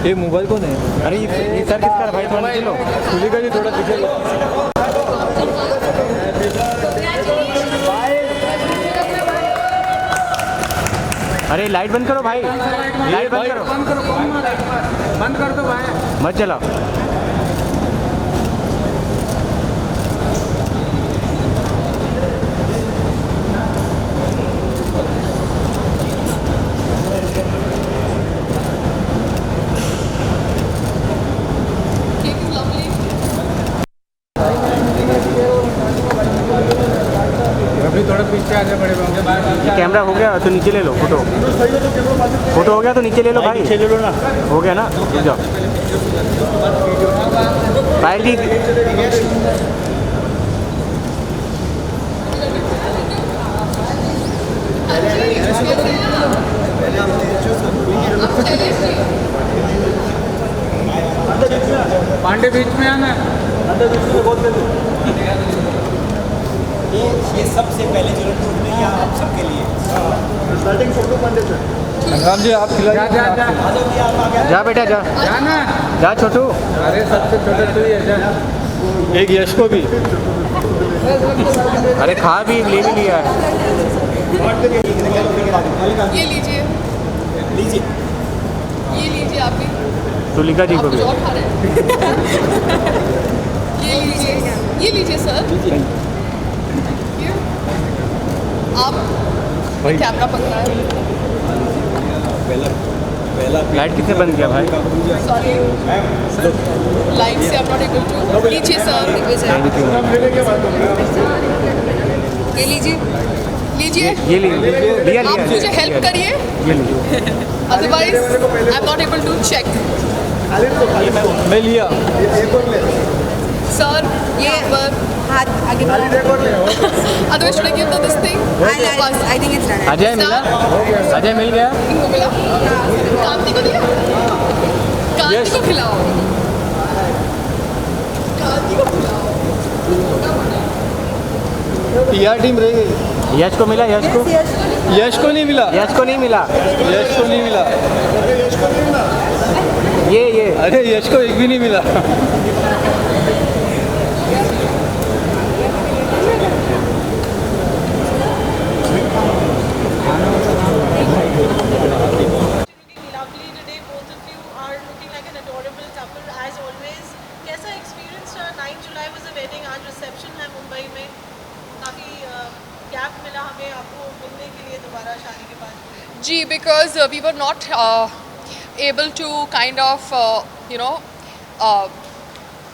ये मोबाइल कौन है? अरे ये सर किसका है भाई? थोड़ा नीचे लो। खुली का जी थोड़ा पीछे लो। अरे लाइट बंद करो भाई, लाइट बंद करो, बंद कर दो भाई, मत चलाओ। अभी थोड़ा पीछे आने पड़ेगा। कैमरा हो गया तो नीचे ले लो फोटो। फोटो हो गया तो नीचे ले लो भाई। नीचे ले लो ना। हो गया ना, रुक जाओ। पायल जी पांडे बीच में आना। ये सबसे पहले जो टूटने या आप सबके लिए स्टार्टिंग फोटो पांडे सर। संग्राम जी आप खिलाइए। जा बेटा जा, जाना। जा छोटू। अरे सबसे छोटे तो ही है, जा। एक यश को भी। अरे खा भी ले भी लिया है। ये लीजिए, लीजिए ये लीजिए आप भी। तुलिका जी को आप भी। कुछ और खा रहे हैं? ये लीजिए सर। ये। आप कैमरा पकड़ा है। पहला लाइट किसने बंद किया भाई? सॉरी, लाइट से आप नॉट एबल टू। लीजिए सर, ये लीजिए, लीजिए। ये लिया आप मुझे हेल्प करिए, ये लीजिए। Otherwise I am not able to check. मैं लिया। सर ये पर हाथ आगे otherwise should I give this thing? I think it's done. Ajay मिला, अजय मिल गया। इनको मिला, कांति को दिया, कांति को खिलाओ, कांति को खिलाओ। पीआर टीम रह गई। यश को मिला, यश को, यश को नहीं मिला। यश को नहीं मिला। यश को नहीं मिला। ये अरे यश को एक भी नहीं मिला। Lovely today, both of you are looking like an adorable couple as always. कैसा experience 9 July was a wedding, आज reception है मुंबई में। काफ़ी गैप मिला हमें आपको मिलने के लिए दोबारा शादी के बाद। जी, because we were not able to kind of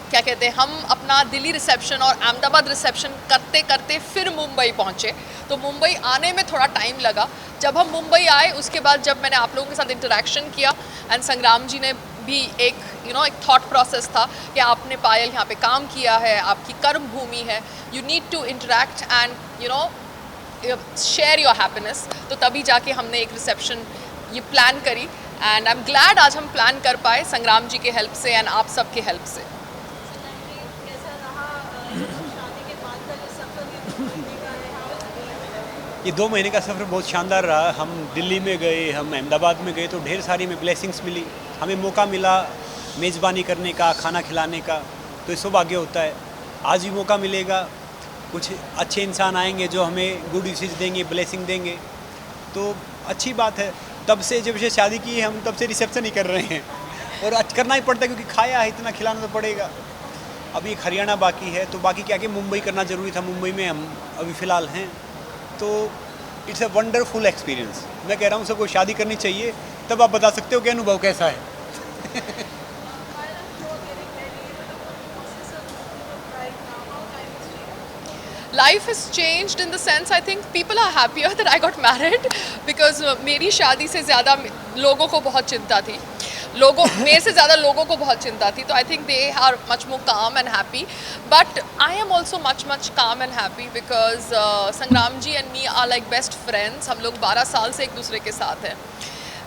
क्या कहते हैं, हम अपना दिल्ली रिसेप्शन और अहमदाबाद रिसेप्शन करते करते फिर मुंबई पहुँचे, तो मुंबई आने में थोड़ा टाइम लगा। जब हम मुंबई आए उसके बाद जब मैंने आप लोगों के साथ इंटरेक्शन किया एंड संग्राम जी ने भी एक एक थॉट प्रोसेस था कि आपने पायल यहाँ पे काम किया है, आपकी कर्म भूमि है, you need to interact and share your happiness, तो तभी जाके हमने एक रिसेप्शन ये प्लान करी एंड आई एम ग्लैड आज हम प्लान कर पाए संग्राम जी के हेल्प से एंड आप सब के हेल्प से। कैसा रहा शादी के बाद का जो सफर ये 2 महीने का है? ये 2 महीने का सफ़र बहुत शानदार रहा। हम दिल्ली में गए, हम अहमदाबाद में गए तो ढेर सारी में ब्लेसिंग्स मिली, हमें मौका मिला मेज़बानी करने का, खाना खिलाने का, तो ये सौभाग्य होता है। आज भी मौका मिलेगा, कुछ अच्छे इंसान आएंगे जो हमें गुड विशेस देंगे, ब्लेसिंग देंगे, तो अच्छी बात है। तब से जब से शादी की हम तब से रिसेप्शन ही कर रहे हैं और आज करना ही पड़ता है क्योंकि खाया है, इतना खिलाना तो पड़ेगा। अभी एक हरियाणा बाकी है, तो बाकी क्या कि मुंबई करना ज़रूरी था, मुंबई में हम अभी फ़िलहाल हैं, तो इट्स अ वंडरफुल एक्सपीरियंस। मैं कह रहा हूँ सबको शादी करनी चाहिए, तब आप बता सकते हो कि अनुभव कैसा है। Life has changed in the sense I think people are happier that I got married because मेरी शादी से ज़्यादा लोगों को बहुत चिंता थी, मेरे से ज़्यादा लोगों को बहुत चिंता थी, तो I think they are much more calm and happy, but I am also much calm and happy because संग्राम जी and me are like best friends। हम लोग 12 साल से एक दूसरे के साथ हैं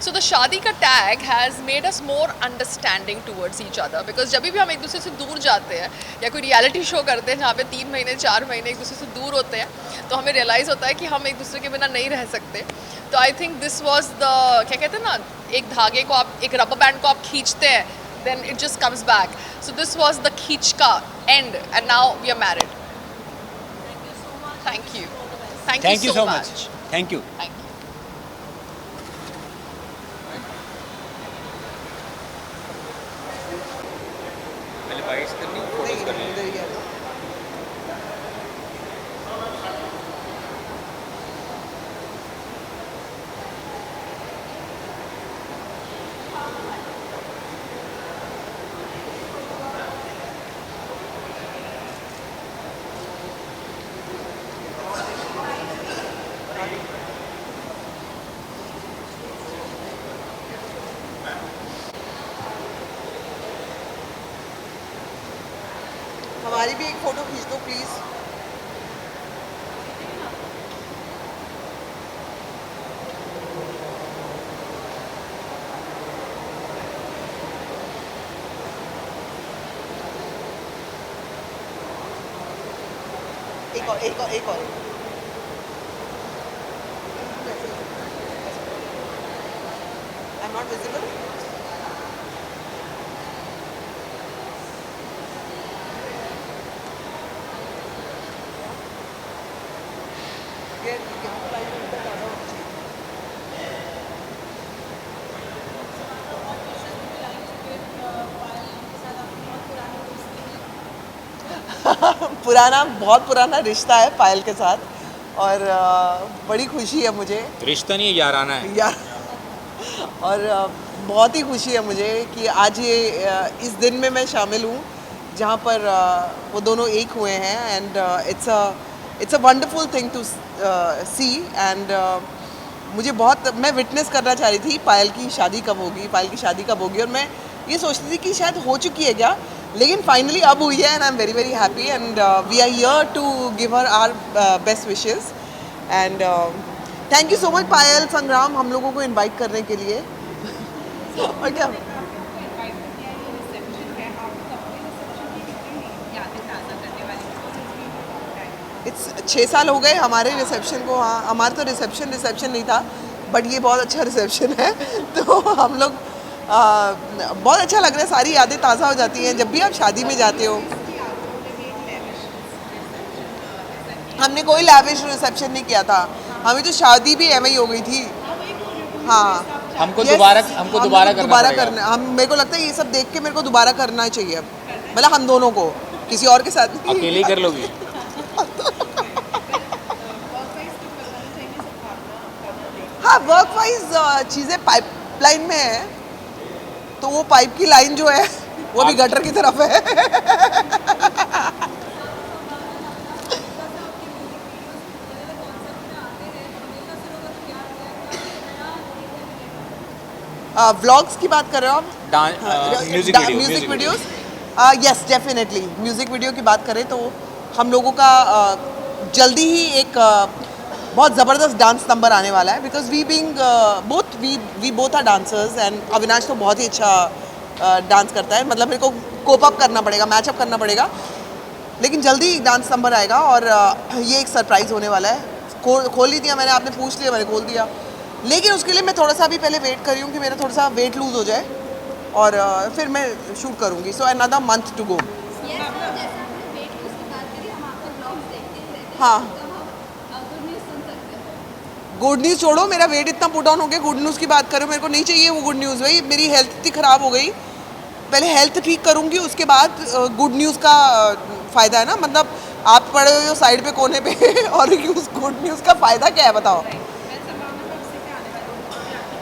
सो द शादी का tag has made us more understanding towards each other, because जब भी हम एक दूसरे से दूर जाते हैं या कोई रियलिटी शो करते हैं जहाँ पे 3 महीने 4 महीने एक दूसरे से दूर होते हैं, तो हमें रियलाइज़ होता है कि हम एक दूसरे के बिना नहीं रह सकते. तो I think this was the, क्या कहते हैं ना, एक धागे को आप, एक रबर बैंड को आप खींचते हैं, then it just comes back. So this was the खींच का end, and now we are married. Thank you. Thank you so much. Thank you. Thank you. पहले बाइट्स करनी, फोटोज करनी. हमारी भी एक फ़ोटो खींच दो प्लीज़. एक और. I'm not visible. पुराना, बहुत पुराना रिश्ता है पायल के साथ, और बड़ी खुशी है मुझे. रिश्ता नहीं है, याराना है. यार, और बहुत ही खुशी है मुझे कि आज ये इस दिन में मैं शामिल हूँ जहाँ पर वो दोनों एक हुए हैं. And it's a wonderful thing to see. And मुझे बहुत, मैं विटनेस करना चाह रही थी पायल की शादी कब होगी, पायल की शादी कब होगी, और मैं ये सोचती थी कि शायद हो चुकी है क्या, लेकिन फाइनली अब हुई है. And I am very very happy. And we are here to give her our best wishes. And thank you so much Payal, Sangram, हम लोगों को इनवाइट करने के लिए. और क्या, इट्स 6 साल हो गए हमारे रिसेप्शन को. हाँ, हमारा तो रिसेप्शन नहीं था, बट ये बहुत अच्छा रिसेप्शन है. तो हम लोग बहुत अच्छा लग रहा है, सारी यादें ताज़ा हो जाती हैं जब भी आप शादी में जाते हो. हमने कोई लैविश रिसेप्शन नहीं किया था, हमें तो शादी भी एवं ही हो गई थी. हाँ, हमको yes, दोबारा करना. हम, मेरे को लगता है ये सब देख के मेरे को दोबारा करना चाहिए अब, मतलब हम दोनों को, किसी और के साथ नहीं. अकेले ही कर लोगी. हाँ, वर्क वाइज चीज़ें पाइपलाइन में है, तो वो पाइप की लाइन जो है वो भी गटर की तरफ है. व्लॉग्स की बात कर रहे हो आप? Music videos. Yes, definitely. Music video की बात करें तो हम लोगों का जल्दी ही एक बहुत ज़बरदस्त डांस नंबर आने वाला है. Because we both are dancers. And Avinash तो बहुत ही अच्छा डांस करता है, मतलब मेरे को कोप अप करना पड़ेगा, मैच अप करना पड़ेगा, लेकिन जल्दी डांस नंबर आएगा. और ये एक सरप्राइज़ होने वाला है. खोल ही दिया मैंने, आपने पूछ लिया, मैंने खोल दिया. लेकिन उसके लिए मैं थोड़ा सा अभी पहले वेट कर रही हूँ कि मेरा थोड़ा सा वेट लूज़ हो जाए, और फिर मैं शूट करूँगी. So another month to go. हाँ, गुड न्यूज़ छोड़ो, मेरा वेट इतना पुट ऑन हो गया, गुड न्यूज़ की बात करो, मेरे को नहीं चाहिए वो गुड न्यूज़. भाई, मेरी हेल्थ इतनी ख़राब हो गई, पहले हेल्थ ठीक करूँगी, उसके बाद गुड न्यूज़ का फ़ायदा है ना. मतलब आप पड़े हुए हो साइड पे कोने पे और उस गुड न्यूज़ का फ़ायदा क्या है बताओ.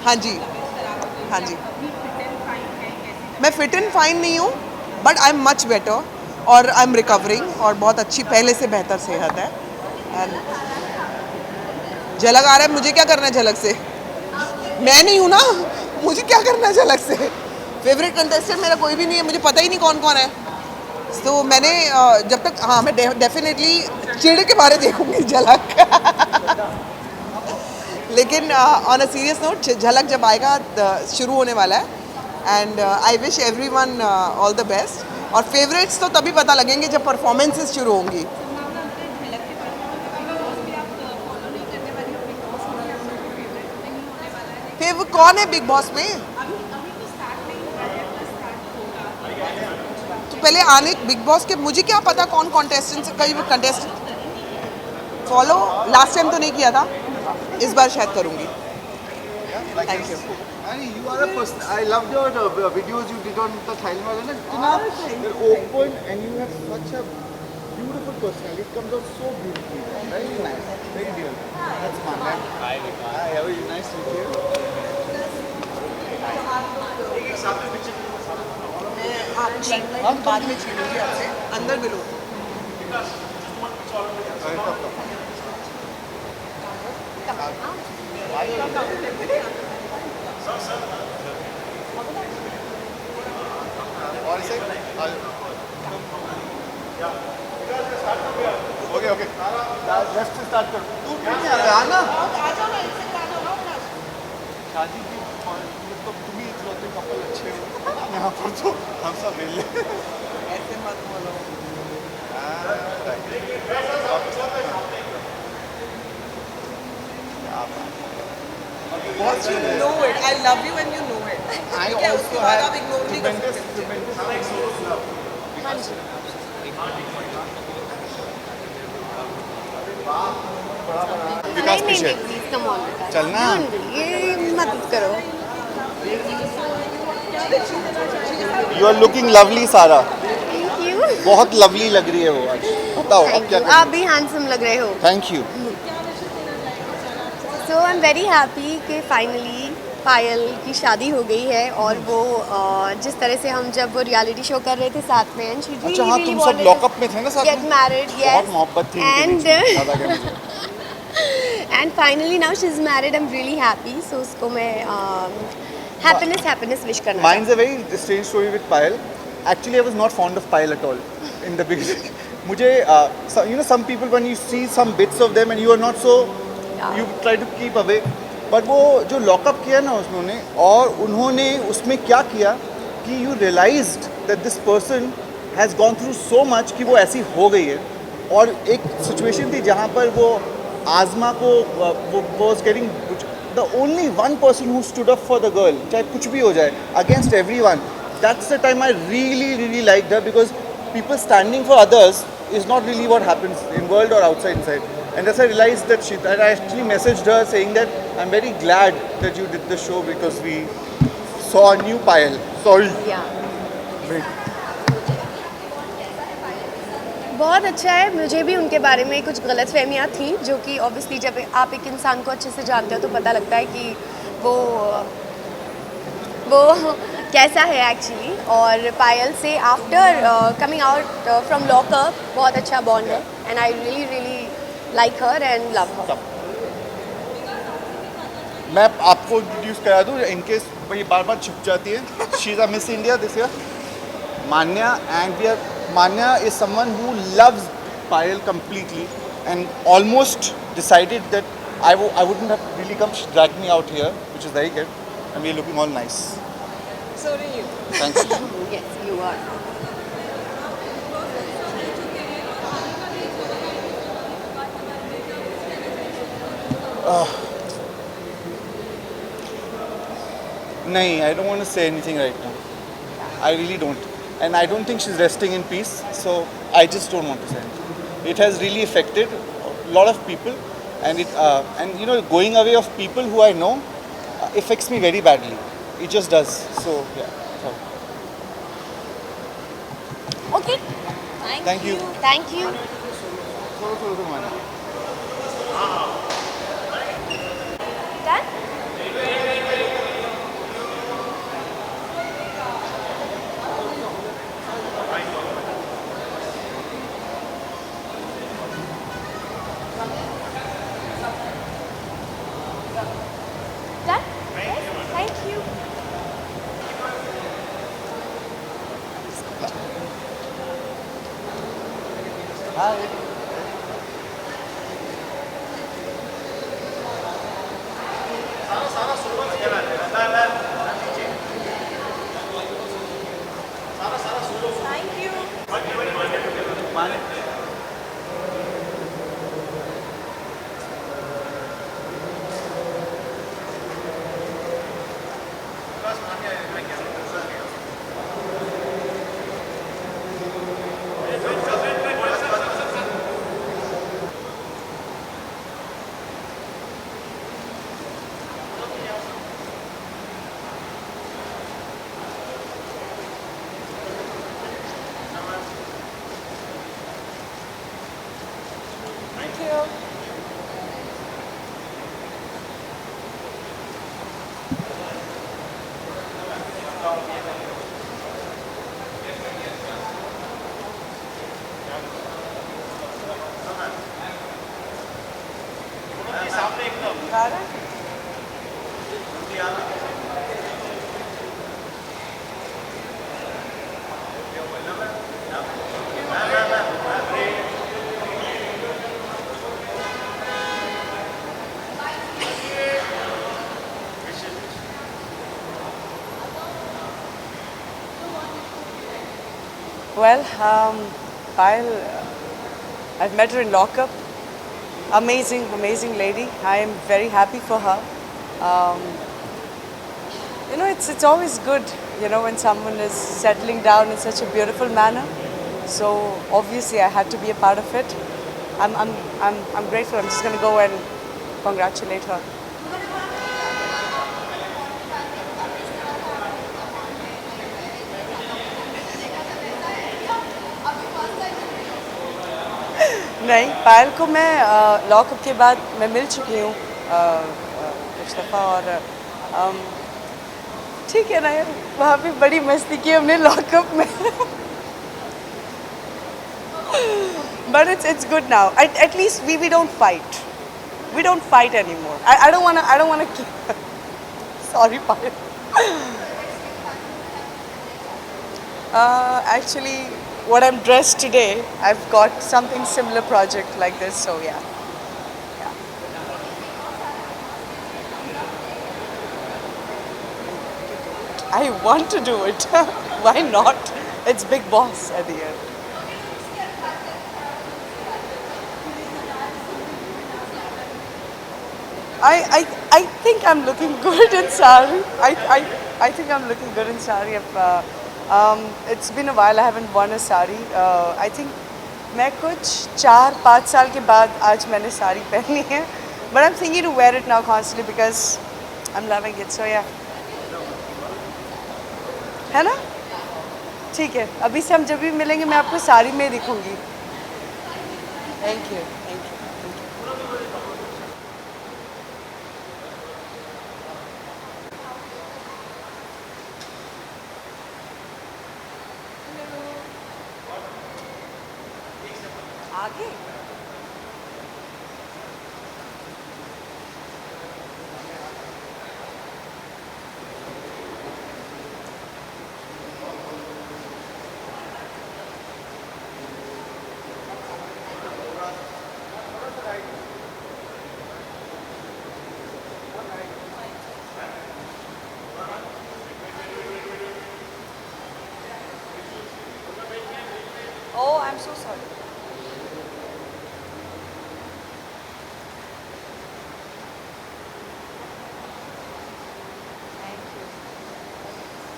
हाँ जी, हाँ जी. मैं फिट एंड फाइन नहीं हूँ, but I am much better, और आई एम रिकवरिंग, और बहुत अच्छी, पहले से बेहतर सेहत है. एंड झलक आ रहा है, मुझे क्या करना है झलक से? मैं नहीं हूँ ना, मुझे क्या करना है झलक से? फेवरेट कंटेस्टेंट मेरा कोई भी नहीं है, मुझे पता ही नहीं कौन कौन है. तो मैंने जब तक, हाँ, मैं डेफिनेटली चिड़ के बारे देखूंगी झलक. लेकिन ऑन अ सीरियस नोट, झलक जब आएगा शुरू होने वाला है and I wish everyone all the best. और फेवरेट्स तो तभी पता लगेंगे जब परफॉर्मेंसेस शुरू होंगी। फिर वो कौन है बिग बॉस में? तो पहले आने बिग बॉस के, मुझे क्या पता कौन कॉन्टेस्टेंट, कई कंटेस्टेंट फॉलो लास्ट टाइम तो नहीं किया था, इस बार शायद करूँगी। Thank you. You are a person. I loved your videos you did on the Thailand. You're open and you have such a beautiful personality. It comes out so beautifully. Very nice. Very real. That's fun. Hi, Vika. Hi, how are you? Nice to meet you. हम बाद में छीनूंगी आपसे, अंदर मिलो। Okay, okay. Let's start कर। तू क्यों नहीं आ रहा है ना? शादी की तो तुम ही इकलौते कपल अच्छे हो यहाँ पर, तो हम सब मिल ले। ऐसे मत बोलो। Once you know it, I love you when you know it. I ठीक है, also उसके बाद have आप ignore नहीं कर सकते। विकास पीछे प्लीज कम ऑन चलना। ये मत करो। यू आर लुकिंग लवली सारा, थैंक यू। बहुत लवली लग रही है वो आज। बताओ अब थैंक क्या यू, करें? आप भी हैंडसम लग रहे हो। Thank you. So I am very happy कि फाइनली पायल की शादी हो गई है, और वो जिस तरह से हम जब वो रियलिटी शो कर रहे थे साथ में, एंड शी अच्छा हाँ, तुम सब लॉकअप में थे ना साथ गेट में? मैरिड, बहुत मोहब्बत थी इनके बीच में, ज़्यादा क्या मुझे। And finally now she is married, I am really happy. So उसको मैं हैप्पीनेस विश करना Mine's a very strange story with Payal. Actually, I was not fond of Payal at all in the beginning. मुझे you know, some people when you see some bits of them and you are not so, you try to keep away. But वो जो lockup किया ना उन्होंने, और उन्होंने उसमें क्या किया कि you realized that this person has gone through so much कि वो ऐसी हो गई है। और एक सिचुएशन थी जहाँ पर वो आज़मा को वो was getting, the only one person who stood up for the girl, चाहे कुछ भी हो जाए, against everyone. That's the time I really liked her, because people standing for others is not really what happens in world or outside inside. And that's I realized that I actually messaged her saying that I'm very glad that you did the show because we saw a new Payal. Sorry. बहुत अच्छा है। मुझे भी उनके बारे में कुछ गलतफहमियां थी, जो कि ऑब्वियसली जब आप एक इंसान को अच्छे से जानते हो तो पता लगता है कि वो कैसा है एक्चुअली। और पायल से after coming out from lockup बहुत अच्छा बॉन्ड है, and I really like her and love हर। मैं आपको इंट्रोड्यूस करा दूँ इनकेस ये बार छुप जाती है। She is a Miss India this year, Manya, and we are Manya is someone who loves Payal completely and almost decided that I wouldn't have really come. She dragged me out here, which is very good, and we're looking all nice. So do you. Thanks. Yes, you are. Nahin, I don't want to say anything right now. I really don't. And I don't think she's resting in peace, so I just don't want to say anything. It has really affected a lot of people, and and you know, going away of people who I know affects me very badly. It just does. So yeah. Sorry. Okay. Thank you. Thank you. Solo, Manya. Done? Done? Yes. Thank you. Hi. Well, Payal, I've met her in lockup. Amazing, amazing lady. I am very happy for her. You know, it's always good, you know, when someone is settling down in such a beautiful manner. So obviously, I had to be a part of it. I'm grateful. I'm just going to go and congratulate her. नहीं, पायल को मैं lockup के बाद मैं मिल चुकी हूँ कुछ दफ़ा और ठीक है ना यार, वहाँ पे बड़ी मस्ती की हमने लॉकअप में but it's good now. At least we don't fight. We don't fight anymore. I don't wanna keep sorry Payal. Actually, what I'm dressed today, I've got something similar project like this, so yeah. I want to do it. Why not? It's Big Boss at the end. I think I'm looking good in sari. I think I'm looking good in sari. It's been a while. I haven't worn a sari. I think मैं कुछ 4-5 साल के बाद आज मैंने साड़ी पहनी है. But I'm thinking to wear it now constantly because I'm loving it. So yeah. है ना? ठीक है. अभी से हम जब भी मिलेंगे मैं आपको साड़ी में दिखूंगी. Thank you. Thank you. आगे Oh, I'm so sorry.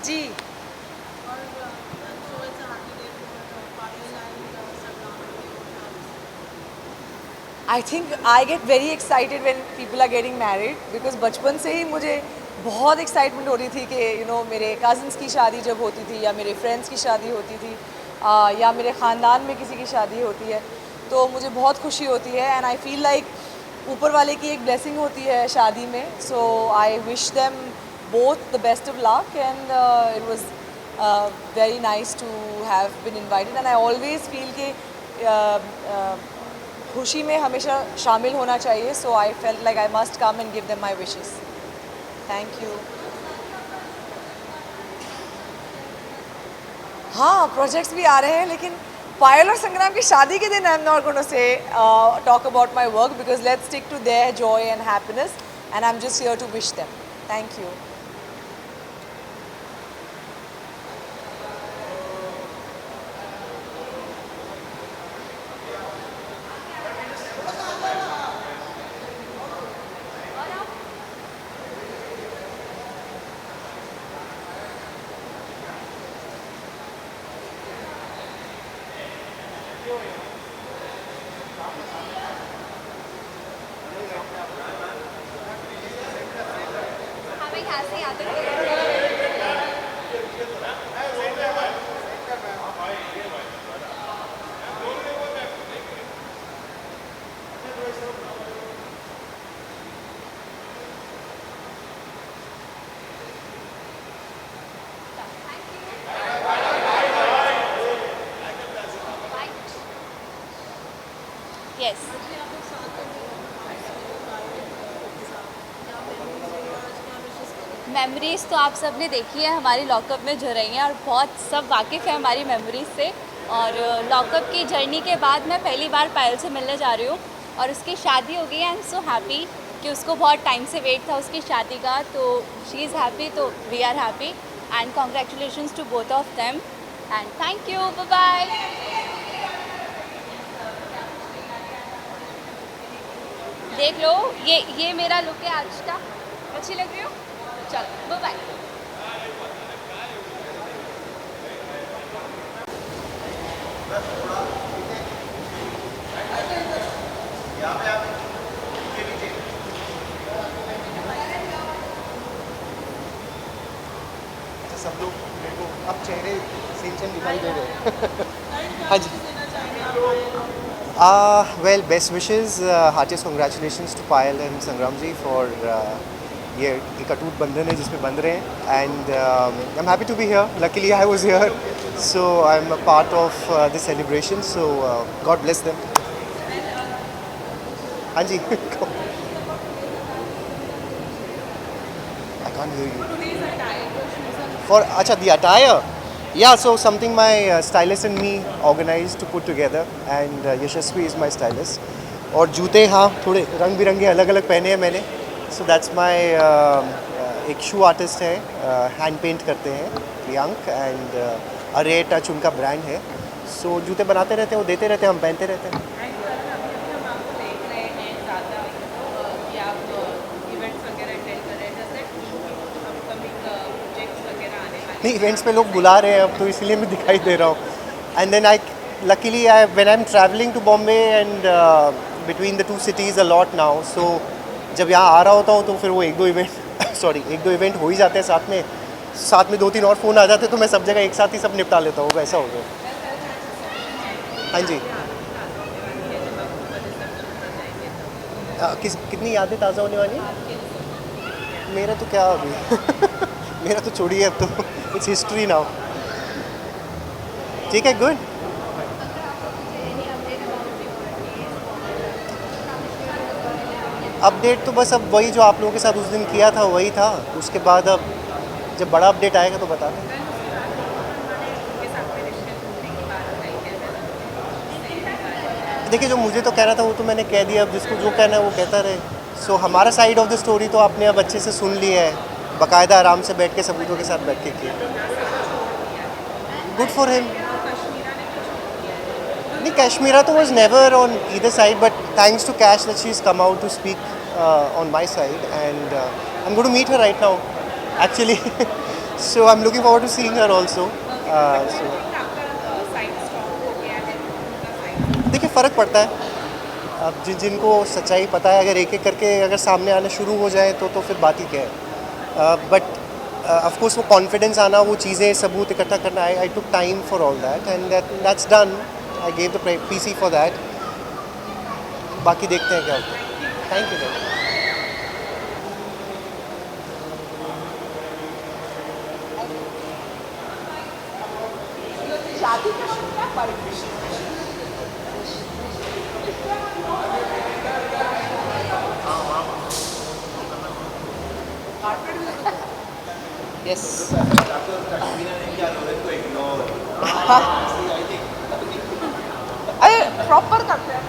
Ji I think I get very excited when people are getting married because बचपन से ही मुझे बहुत excitement हो रही थी कि you know मेरे cousins की शादी जब होती थी या मेरे friends की शादी होती थी या मेरे ख़ानदान में किसी की शादी होती है तो मुझे बहुत खुशी होती है and I feel like ऊपर वाले की एक blessing होती है शादी में so I wish them both the best of luck and it was very nice to have been invited and I always feel कि खुशी में हमेशा शामिल होना चाहिए so I felt like I must come and give them my wishes. Thank you. हाँ projects भी आ रहे हैं लेकिन पायल और संग्राम की शादी के दिन I'm not going to say talk about my work because let's stick to their joy and happiness and I'm just here to wish them. Thank you. हमें खांसी आती है। Yes. मेमोरीज़ तो आप सब ने देखी है हमारी लॉकअप में जो रही हैं, और बहुत सब वाकिफ़ है हमारी मेमोरीज़ से। और लॉकअप की जर्नी के बाद मैं पहली बार पायल से मिलने जा रही हूँ, और उसकी शादी हो गई। आई एम सो हैप्पी कि उसको बहुत टाइम से वेट था उसकी शादी का, तो शी इज़ हैप्पी, तो we are happy. And congratulations to both of them, and thank you, bye bye. देख लो, ये मेरा लुक है आज का। अच्छी लग रही हो? चलो, बाय बाय। सब लोग मेरे को अब चेहरे सेम दिखाई दे रहे हैं। हाँ जी। Well, best wishes, heartiest congratulations to Payal and Sangram ji for ये एक अटूट बंधन है जिसमें बंध रहे हैं। And I am happy to be here. Luckily I was here, so I am a part of this celebration, so God bless them. हाँ जी। I can't hear you. For the attire, yeah. So something my stylist and me organized to put together, and Yashasvi is my stylist. और जूते हाँ थोड़े रंग बिरंगे अलग अलग पहने हैं मैंने. So that's my एक शू आर्टिस्ट है, हैंड पेंट करते हैं प्रियांक, एंड अरे टच उनका ब्रांड है. सो जूते बनाते रहते हैं, वो देते रहते हैं, हम पहनते रहते हैं. नहीं, इवेंट्स पे लोग बुला रहे हैं अब, तो इसलिए मैं दिखाई दे रहा हूँ. And then luckily when I'm traveling to Bombay and between the two cities a lot now, so जब यहाँ आ रहा होता हूँ तो फिर वो एक दो इवेंट हो ही जाते हैं साथ में 2-3 और फ़ोन आ जाते हैं, तो मैं सब जगह एक साथ ही सब निपटा लेता हूँ, वैसा हो गया. हाँ जी. कितनी यादें ताज़ा होने वाली? मेरा तो क्या अभी मेरा तो छोड़िए, अब तो इट्स हिस्ट्री नाउ. ठीक है, गुड. अपडेट तो बस अब वही जो आप लोगों के साथ उस दिन किया था वही था. उसके बाद अब जब बड़ा अपडेट आएगा तो बता दें. देखिए, जो मुझे तो कहना था वो तो मैंने कह दिया. अब जिसको जो कहना है वो कहता रहे. सो हमारा साइड ऑफ द स्टोरी तो आपने अब अच्छे से सुन लिया है, बाकायदा आराम से बैठ के सबूतों के साथ बैठ के किया. Good for him. नहीं, कश्मीरा तो was never on either side, but thanks to Kash that she is come out to speak on my side, and I am going to meet her right now actually. So I am looking forward to seeing her also. देखिए, फ़र्क पड़ता है. अब जिनको सच्चाई पता है, अगर एक एक करके अगर सामने आना शुरू हो जाए तो फिर बात ही क्या है. बट ऑफ कोर्स वो कॉन्फिडेंस आना, वो चीज़ें सबूत इकट्ठा करना, I took time for all that, and that's done. I gave the PC for that. बाकी देखते हैं क्या होता है. Thank you. Yes. अरे प्रॉपर करते हैं.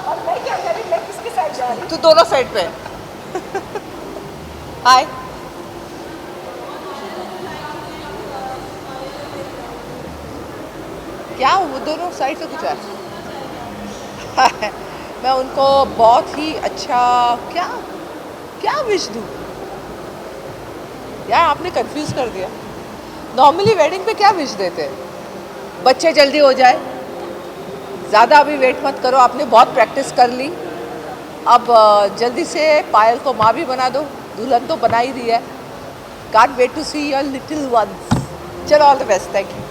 और मैं क्या करी, मैं किसके साइड जा रही? तू दोनों साइड पे. हाय. क्या वो दोनों साइड से कुछ है? मैं उनको बहुत ही अच्छा क्या विश दूँ यार. आपने कंफ्यूज कर दिया. नॉर्मली वेडिंग पे क्या विश देते हैं? बच्चे जल्दी हो जाए, ज़्यादा अभी वेट मत करो, आपने बहुत प्रैक्टिस कर ली, अब जल्दी से पायल को माँ भी बना दो, दुल्हन तो बना ही दी है। Can't wait to see your little ones. चलो, all the best, thank you.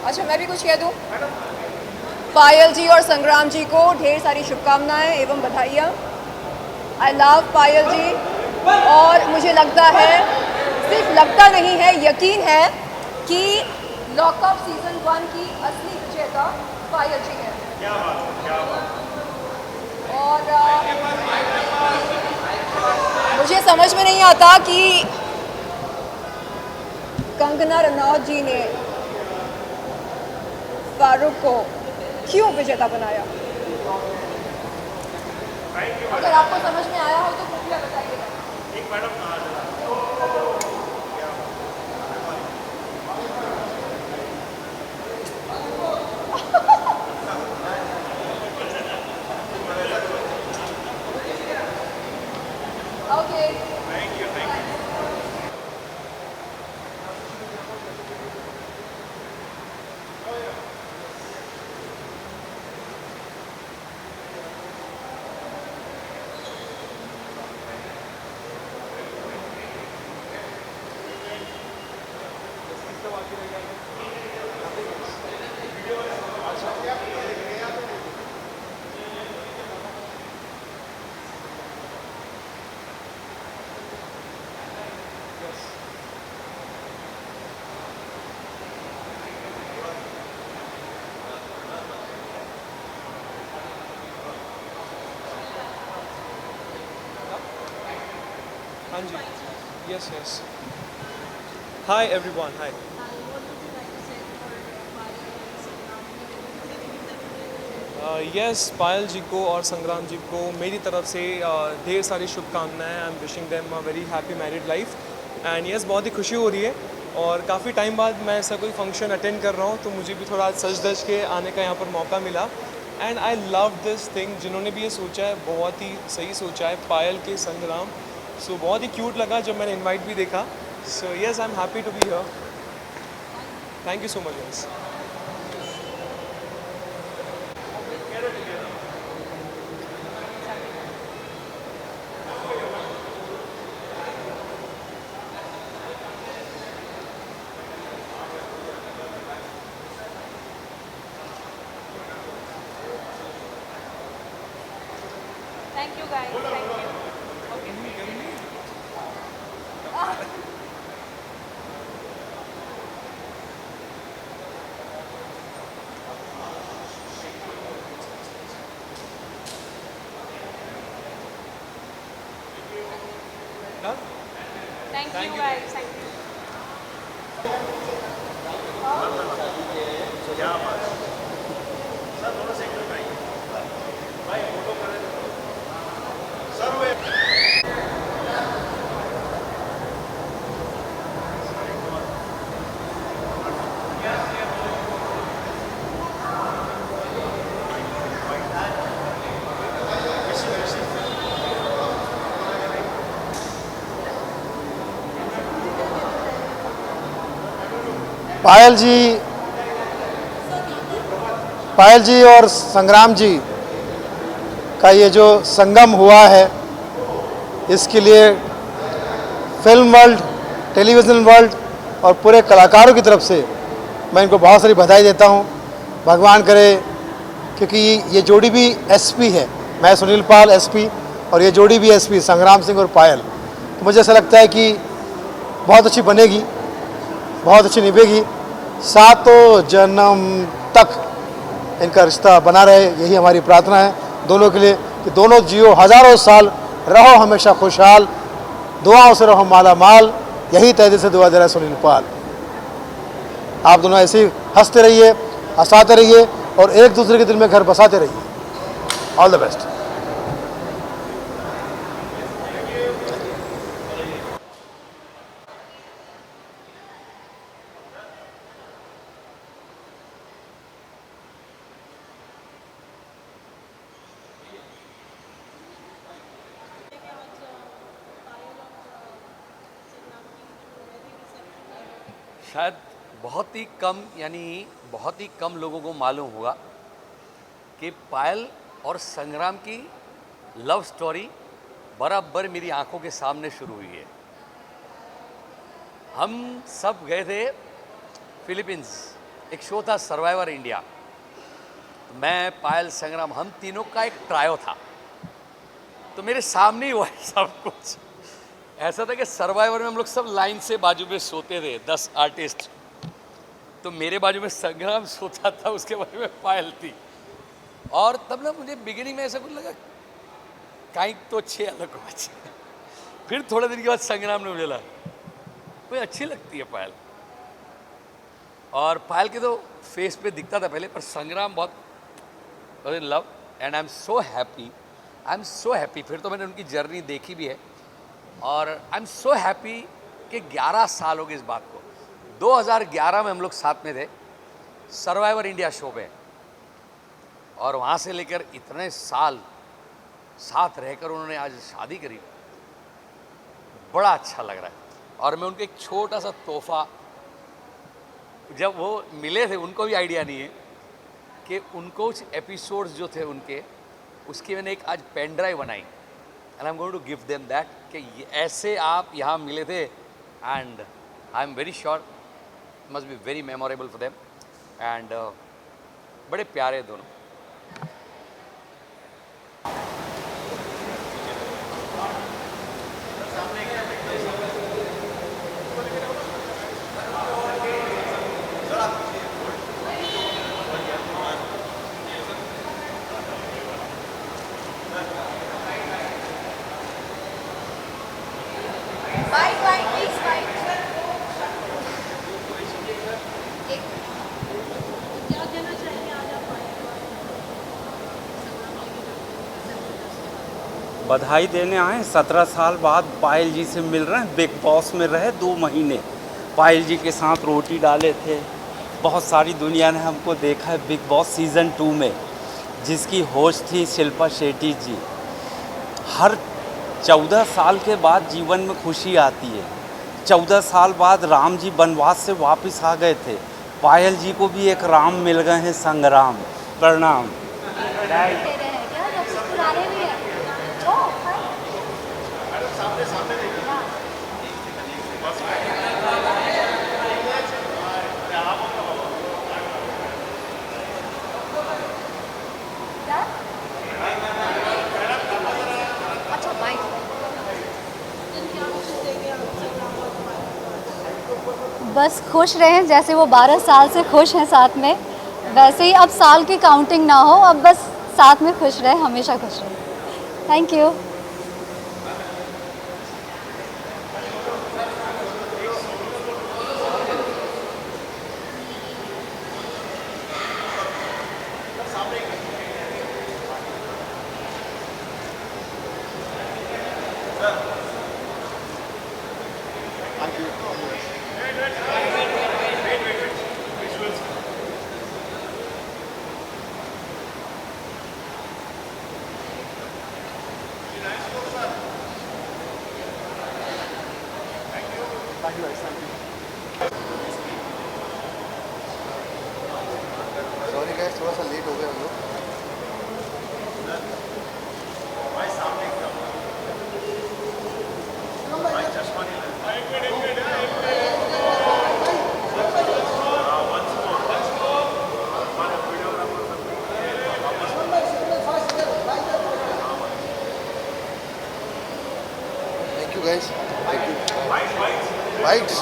अच्छा, मैं भी कुछ कह दूं? पायल जी और संग्राम जी को ढेर सारी शुभकामनाएं एवं बधाइयाँ। आई लव पायल जी, और मुझे लगता है, सिर्फ लगता नहीं है, यकीन है कि लॉकअप सीजन 1 की असली विजेता पायल जी है। और मुझे समझ में नहीं आता कि कंगना रनौत जी ने फारूक को क्यों विजेता बनाया। अगर आपको समझ में आया हो तो कृपया बताइएगा। ओके, हाँ जी, यस यस। हाय एवरीवन, हाय। यस, पायल जी को और संग्राम जी को मेरी तरफ से ढेर सारी शुभकामनाएं। I am wishing them a very happy married life and yes, बहुत ही खुशी हो रही है और काफ़ी टाइम बाद मैं ऐसा कोई फंक्शन अटेंड कर रहा हूँ, तो मुझे भी थोड़ा सज धज के आने का यहाँ पर मौका मिला and I love this thing. जिन्होंने भी ये सोचा है बहुत ही सही सोचा है, पायल के संग्राम। सो बहुत ही क्यूट लगा जब मैंने इनवाइट भी देखा। So yes, I am happy to be here. Thank you so much guys. Thank you guys. Thank you. Okay. Thank you guys. Thank you. पायल जी और संग्राम जी का ये जो संगम हुआ है, इसके लिए फिल्म वर्ल्ड, टेलीविज़न वर्ल्ड और पूरे कलाकारों की तरफ से मैं इनको बहुत सारी बधाई देता हूँ। भगवान करे, क्योंकि ये जोड़ी भी एसपी है, मैं सुनील पाल एसपी और ये जोड़ी भी एसपी संग्राम सिंह और पायल, तो मुझे ऐसा लगता है कि बहुत अच्छी बनेगी, बहुत अच्छी निभेगी, सातों जन्म तक इनका रिश्ता बना रहे, यही हमारी प्रार्थना है दोनों के लिए कि दोनों जियो हज़ारों साल, रहो हमेशा खुशहाल, दुआओं से रहो माला माल, यही तहे दिल से दुआ दे रहा है सुनील पाल। आप दोनों ऐसे ही हंसते रहिए, हंसाते रहिए और एक दूसरे के दिल में घर बसाते रहिए। All the best. शायद बहुत ही कम, यानी बहुत ही कम लोगों को मालूम होगा कि पायल और संग्राम की लव स्टोरी बराबर मेरी आंखों के सामने शुरू हुई है। हम सब गए थे फिलीपींस, एक शो था सर्वाइवर इंडिया, मैं, पायल, संग्राम, हम तीनों का एक ट्रायो था, तो मेरे सामने ही हुआ है सब कुछ। ऐसा था कि सर्वाइवर में हम लोग सब लाइन से बाजू में सोते थे, 10 आर्टिस्ट, तो मेरे बाजू में संग्राम सोता था, उसके बाजू में पायल थी। और तब ना मुझे बिगिनिंग में ऐसा कुछ लगा कहीं तो अच्छे अलग हो अच्छे। फिर थोड़े दिन के बाद संग्राम ने मुझे लगा कोई अच्छी लगती है पायल, और पायल के तो फेस पे दिखता था पहले, पर संग्राम बहुत in love and I am so happy, I am so happy. फिर तो मैंने उनकी जर्नी देखी भी है और आई एम सो हैप्पी कि 11 साल हो गए इस बात को। 2011 में हम लोग साथ में थे सर्वाइवर इंडिया शो में, और वहाँ से लेकर इतने साल साथ रहकर उन्होंने आज शादी करी, बड़ा अच्छा लग रहा है। और मैं उनको एक छोटा सा तोहफा, जब वो मिले थे उनको भी आइडिया नहीं है कि उनको कुछ एपिसोड्स जो थे उनके, उसकी मैंने एक आज पेन ड्राइव बनाई and I am going to give them that, कि ऐसे आप यहाँ मिले थे and I am very sure must be very memorable for them and बड़े प्यारे दोनों। बधाई देने आए, 17 साल बाद पायल जी से मिल रहे हैं। बिग बॉस में रहे 2 महीने, पायल जी के साथ रोटी डाले थे। बहुत सारी दुनिया ने हमको देखा है बिग बॉस सीज़न 2 में, जिसकी होस्ट थी शिल्पा शेट्टी जी। हर 14 साल के बाद जीवन में खुशी आती है। 14 साल बाद राम जी वनवास से वापस आ गए थे, पायल जी को भी एक राम मिल गए हैं, संग्राम। प्रणाम। बस खुश रहें, जैसे वो 12 साल से खुश हैं साथ में, वैसे ही अब साल की काउंटिंग ना हो, अब बस साथ में खुश रहें, हमेशा खुश रहें। Thank you. थोड़ा सा लेट हो गए हम लोग। Thank you guys. Thank you. Bikes.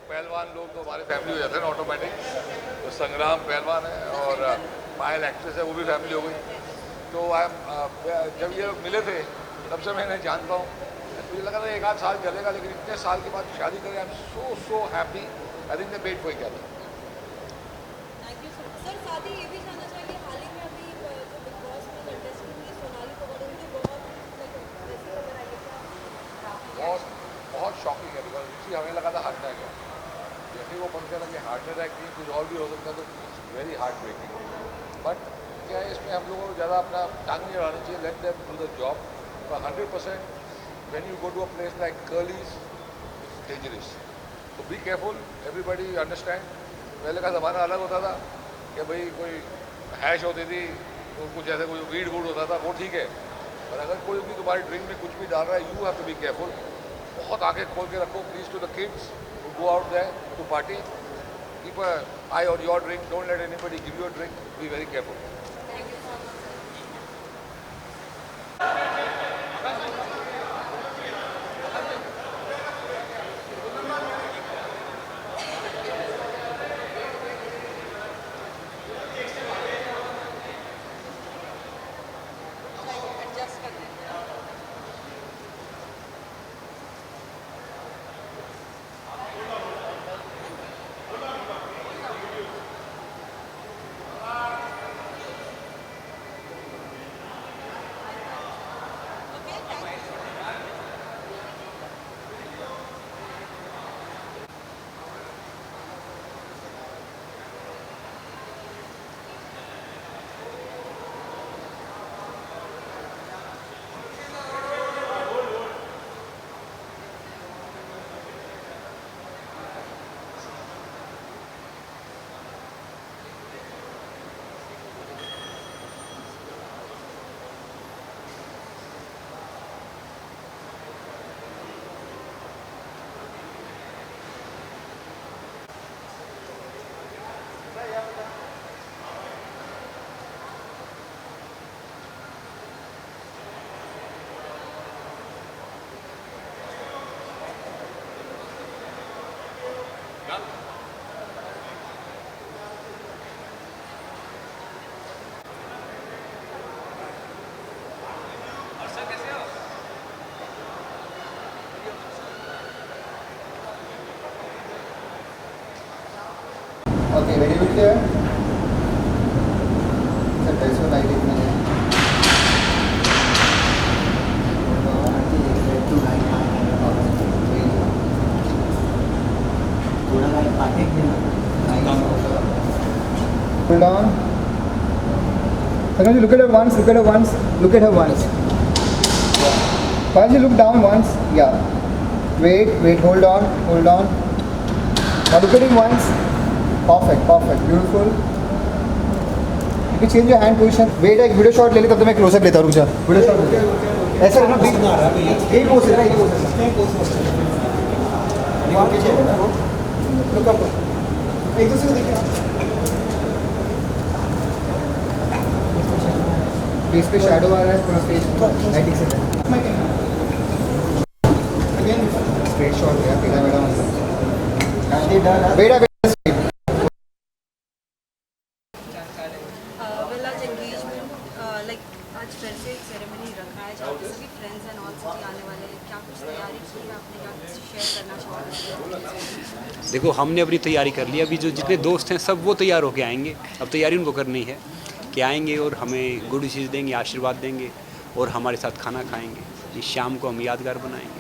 पहलवान लोग तो हमारे फैमिली हो जाते हैं ना ऑटोमेटिक। तो संग्राम पहलवान है और पायल एक्ट्रेस है, वो भी फैमिली हो गई। तो जब ये लोग मिले थे तब से मैं इन्हें जानता हूँ। मुझे लगा था एक आध साल चलेगा, लेकिन इतने साल के बाद शादी करें, I am so happy. I think the pet कोई क्या था। Thank you sir. साथ ही ये भी जानना चाहिए, हाल ही में अभी जो बिग बॉस में कंटेस्टेंट थी सोनाली पवार, उनकी बहुत शॉकिंग है। बिकॉज इसी हमें लगा था हार्ट अटैक है, जैसे वो पता चला कि हार्ट अटैक नहीं कुछ और भी हो सकता, तो वेरी हार्ट ब्रेकिंग। बट क्या है, इसमें हम लोगों को ज़्यादा अपना टांग नहीं अड़ाना चाहिए। Let them do the job. पर 100% when you go to a place like Curlies it's dangerous, तो बी केयरफुल। Everybody understand. पहले का ज़माना अलग होता था कि भाई कोई हैश होती थी तो कुछ ऐसे कोई वीड वूड होता था, वो ठीक है। पर अगर कोई भी तुम्हारी ड्रिंक में कुछ भी डाल रहा है, you have to be careful. बहुत आंखें खोल के रखो please to the kids who go out there to party. Keep an eye on your drink. Don't let anybody give you a drink. Be very careful. Okay, very good here. Sir, test your light एक minute. Hold on. Sangram ji, look at her once, look at her once, look at her once. Payal ji, look down once. Yeah. Wait, hold on. Now look at him once. Perfect, beautiful. You can change your hand position. Wait, एक video shot ले ले तब तो मैं close up लेता हूँ. रुक जा. Video shot. ऐसा करना बिग एक पोज है ना, एक पोज है. Look up. एक दूसरे को देखिए. फेस पे शैडो आ रहा है, पूरा फेस लाइटिंग से. अगेन स्ट्रेट शॉट गया, बेटा बेटा. Well, आज engagement, like आज फिर से एक सेरेमनी रखा है जहाँ पे सभी फ्रेंड्स एंड ऑल सभी आने वाले हैं. क्या कुछ तैयारी की है आपने, क्या कुछ शेयर करना चाहोगे? देखो, हमने अपनी तैयारी कर ली. अभी जो जितने दोस्त हैं सब वो तैयार होके आएंगे. अब तैयारी उनको करनी है कि आएंगे और हमें गुड विशेस देंगे, आशीर्वाद देंगे और हमारे साथ खाना खाएंगे. इस शाम को हम यादगार बनाएंगे.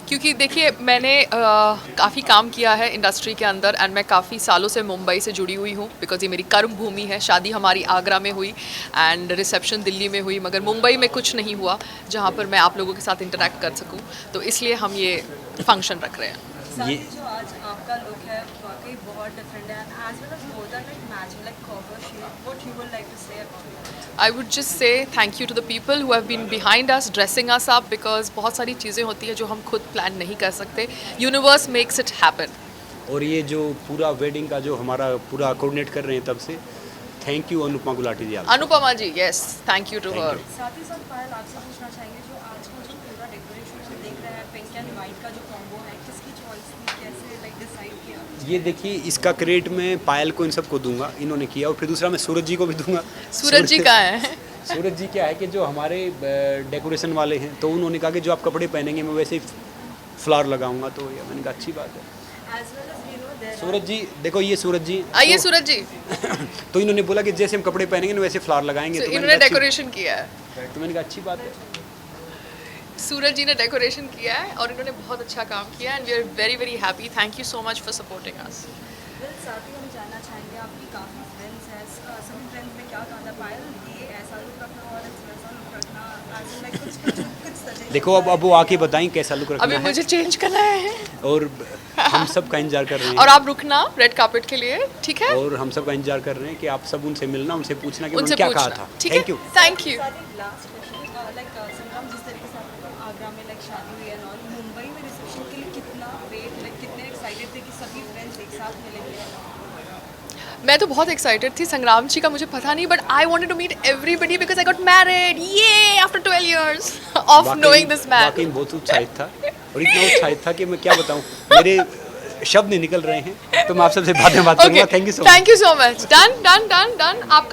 क्योंकि देखिए मैंने काफ़ी काम किया है इंडस्ट्री के अंदर एंड मैं काफ़ी सालों से मुंबई से जुड़ी हुई हूँ बिकॉज ये मेरी कर्म भूमि है. शादी हमारी आगरा में हुई एंड रिसेप्शन दिल्ली में हुई, मगर मुंबई में कुछ नहीं हुआ जहाँ पर मैं आप लोगों के साथ इंटरेक्ट कर सकूँ. तो इसलिए हम ये फंक्शन रख रहे हैं. साथ ही जो आज आपका लुक है वाकई बहुत डिफरेंट है. As well as more than like matching like copper shade, what you would like to say? I would just say thank you to the people who have been behind us, dressing us up, because बहुत सारी चीज़ें होती हैं जो हम खुद plan नहीं कर सकते. Universe makes it happen. और ये जो पूरा वेडिंग का जो हमारा पूरा कोऑर्डिनेट कर रहे हैं, तब से thank you Anupama Gulati ji. Anupama ji, yes, thank you to her. साथ ही साथ पायल आपसे पूछना चाहेंगे जो आज का जो पूरा डेकोरेशन हम देख रहे हैं, पिंक एंड वाइट का जो कॉम्बो है, किसकी चॉइस थी, कैसे लाइक डिसाइड किया? ये देखिए, इसका क्रेडिट मैं पायल को इन सबको दूंगा, इन्होंने किया. और फिर दूसरा मैं सूरज जी को भी दूंगा. सूरज जी कहाँ है? सूरज जी क्या है कि जो हमारे डेकोरेशन वाले हैं, तो उन्होंने कहा कि जो आप कपड़े पहनेंगे मैं वैसे ही फ्लावर लगाऊंगा. तो ये मैंने कहा अच्छी बात है. सूरज जी देखो, ये सूरज जी आइए. सूरज जी तो इन्होंने बोला कि जैसे हम कपड़े पहनेंगे ना वैसे फ्लावर लगाएंगे. तो इन्होंने डेकोरेशन किया है. तो मैंने कहा अच्छी बात है. सूरज जी ने डेकोरेशन किया है और इन्होंने बहुत अच्छा काम किया and we are very very happy. Thank you so much for supporting us. साथ ही हम जानना चाहेंगे, आपकी काफ़ी फ्रेंड्स हैं, सभी फ्रेंड्स ने क्या कहा था पायल ये ऐसा लुक रखना और वैसा लुक रखना, लाइक कुछ सजेशन? देखो, अब वो आके बताएं कैसा लुक रखना अभी है. मुझे चेंज करना है और हम सब का इंतजार कर रहे हैं. और आप रुकना रेड कार्पेट के लिए, ठीक है? और हम सब का इंतजार कर रहे हैं कि आप सब उनसे मिलना, उनसे पूछना कि उनसे उन्होंने क्या कहा पूछना, था. ठीक है? Thank you. Thank you. Last question, like संग्राम, जिस तरीके से आपने आगरा में लाइक शादी हुई है और मुंबई में रिसेप्शन के लिए कितना वेट, लाइक कितने एक्साइटेड थे कि सभी फ्रेंड्स एक साथ मिलेंगे? मैं तो बहुत एक्साइटेड थी. संग्राम जी का मुझे पता नहीं, but I wanted to meet everybody because I got married ये after 12 years of knowing this man. वाकई बहुत उत्साहित था और इतना उत्साहित था कि मैं क्या बताऊं, मेरे शब्द नहीं निकल रहे हैं. तो मैं आप सबसे बाद में बात करूंगा. Thank you so much. Thank you so much. Done. आपका